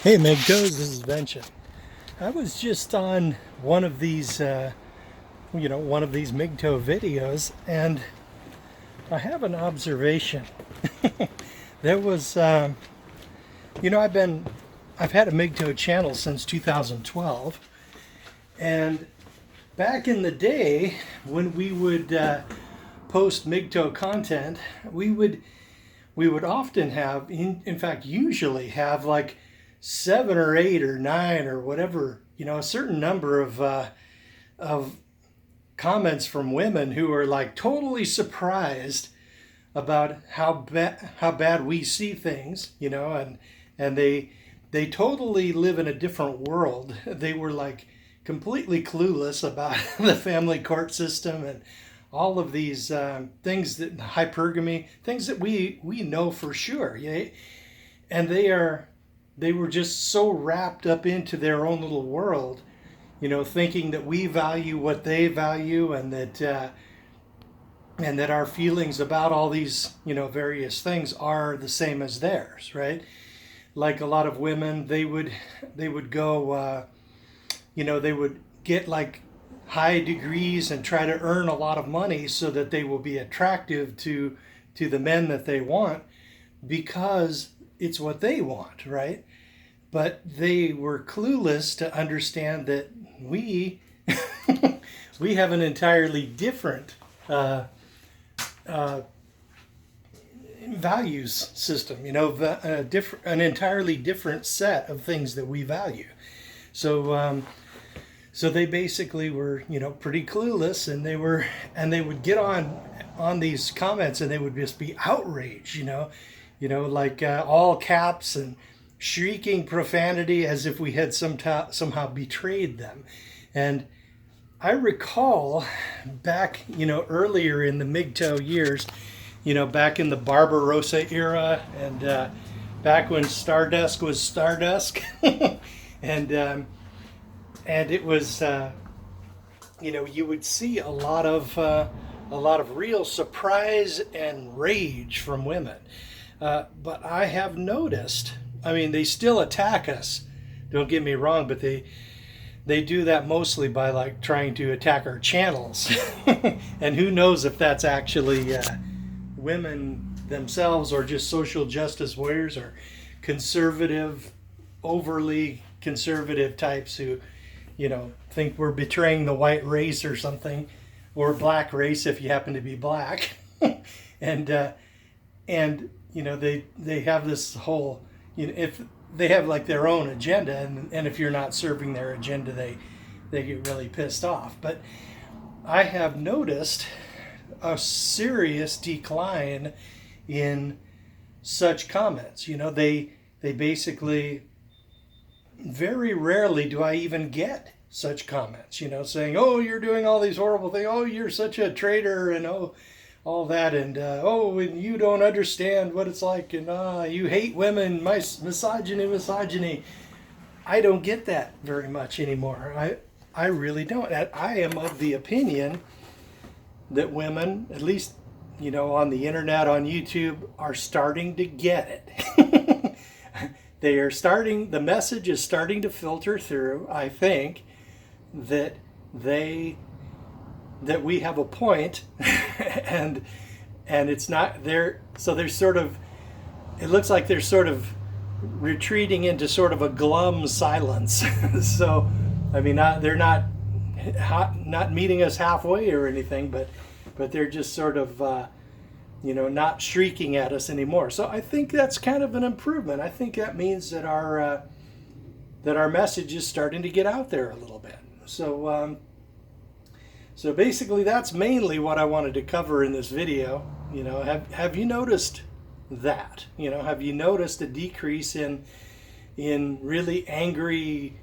Hey Megtos, this is Vention. I was just on one of these, one of these MGTOW videos, and I have an observation. There was, I've had a MGTOW channel since 2012, and back in the day when we would post MGTOW content, we would often have, in fact, usually have like 7 or 8 or 9 or whatever, a certain number of comments from women who are like totally surprised about how bad we see things, and they totally live in a different world. They were like completely clueless about the family court system and all of these things, that hypergamy, things that we know for sure. And they were just so wrapped up into their own little world, thinking that we value what they value, and that our feelings about all these, various things are the same as theirs, right? Like a lot of women, they would go, they would get like high degrees and try to earn a lot of money so that they will be attractive to the men that they want, because it's what they want, right? But they were clueless to understand that we we have an entirely different uh, values system, an entirely different set of things that we value. So they basically were, pretty clueless, and they would get on these comments, and they would just be outraged, like all caps and shrieking profanity as if we had somehow betrayed them. And I recall back, earlier in the MGTOW years, back in the Barbarossa era, and back when Stardust was Stardust, and it was, you would see a lot of real surprise and rage from women. But I have noticed, I mean, they still attack us. Don't get me wrong, but they do that mostly by like trying to attack our channels, and who knows if that's actually women themselves, or just social justice warriors, or conservative, overly conservative types who, think we're betraying the white race or something, or black race if you happen to be black, and they have this whole, if they have like their own agenda, and if you're not serving their agenda, they get really pissed off. But I have noticed a serious decline in such comments. They basically, very rarely do I even get such comments, saying, "Oh, you're doing all these horrible things. Oh, you're such a traitor," and oh, all that, and oh, and you don't understand what it's like, and you hate women, misogyny. I don't get that very much anymore. I really don't. I am of the opinion that women, at least, on the internet, on YouTube, are starting to get it. The message is starting to filter through. I think that we have a point, and it's not there. So there's sort of, it looks like they're sort of retreating into sort of a glum silence. So, I mean, they're not meeting us halfway or anything, but they're just sort of not shrieking at us anymore. So I think that's kind of an improvement. I think that means that our message is starting to get out there a little bit. So basically, that's mainly what I wanted to cover in this video. Have you noticed that? Have you noticed a decrease in really angry,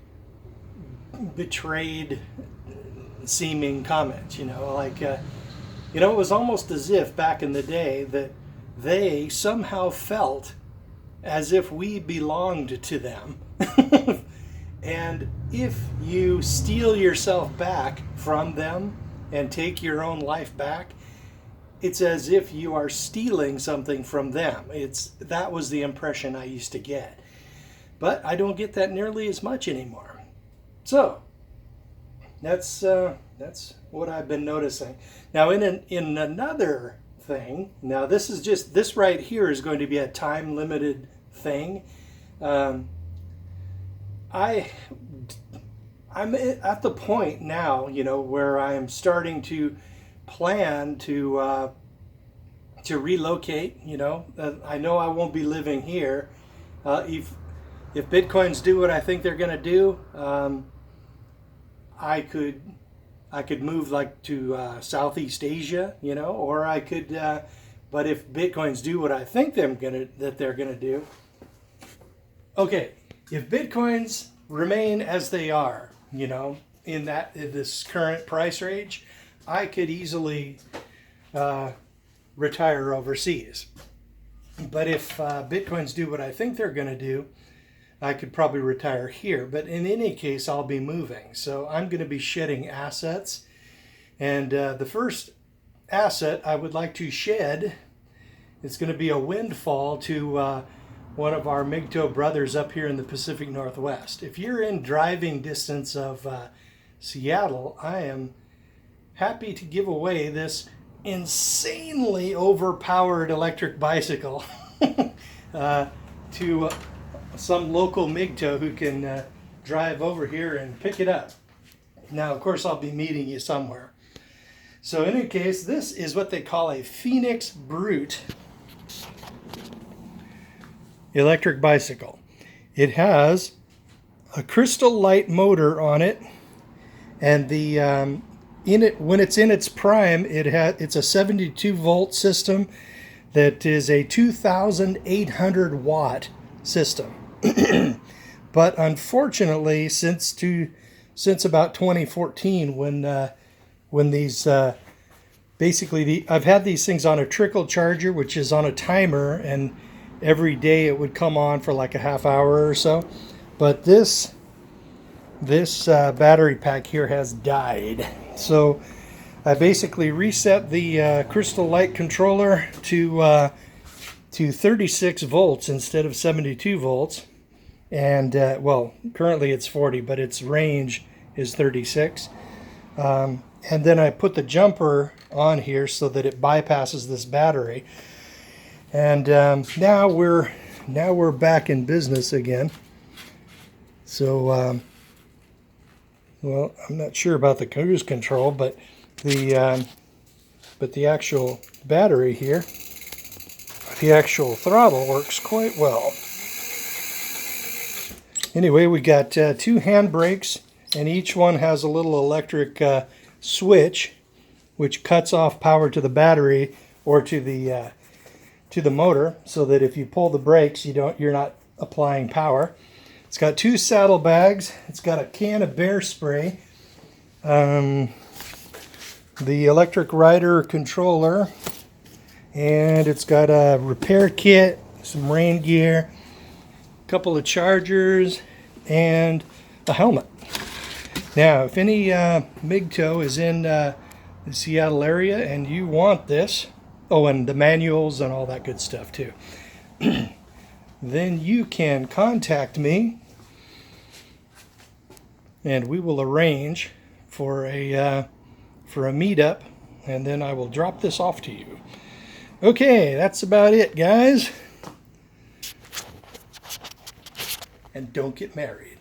betrayed seeming comments? It was almost as if back in the day that they somehow felt as if we belonged to them. And if you steal yourself back from them and take your own life back, it's as if you are stealing something from them. That was the impression I used to get. but I don't get that nearly as much anymore. So that's what I've been noticing. Now in another thing, now this right here is going to be a time limited thing. I'm at the point now, where I am starting to plan to relocate. I know I won't be living here. If Bitcoins do what I think they're going to do, I could move like to Southeast Asia, or I could. But if Bitcoins do what I think they're gonna do, okay. If Bitcoins remain as they are, in this current price range, I could easily retire overseas. But if Bitcoins do what I think they're going to do, I could probably retire here. But in any case, I'll be moving. So I'm going to be shedding assets. And the first asset I would like to shed is going to be a windfall to one of our MGTOW brothers up here in the Pacific Northwest. If you're in driving distance of Seattle, I am happy to give away this insanely overpowered electric bicycle to some local MGTOW who can drive over here and pick it up. Now, of course, I'll be meeting you somewhere. So in any case, this is what they call a Phoenix Brute electric bicycle. It has a crystal light motor on it, and the when it's in its prime, it's a 72 volt system that is a 2,800 watt system. But unfortunately, since about 2014, when these basically I've had these things on a trickle charger, which is on a timer, and every day it would come on for like a half hour or so. But this battery pack here has died. So I basically reset the crystal light controller to 36 volts instead of 72 volts. And well, currently it's 40, but its range is 36. And then I put the jumper on here so that it bypasses this battery. And now we're back in business again. So well, I'm not sure about the cruise control, but the actual battery here, the actual throttle works quite well. Anyway, we got 2 hand brakes, and each one has a little electric switch, which cuts off power to the battery or to the motor, so that if you pull the brakes, you're not applying power. It's got 2 saddlebags. It's got a can of bear spray, the electric rider controller, and it's got a repair kit, some rain gear, a couple of chargers, and a helmet. Now, if any MGTOW is in the Seattle area and you want this, oh, and the manuals and all that good stuff too, then you can contact me, and we will arrange for a meetup, and then I will drop this off to you. Okay, that's about it, guys. And don't get married.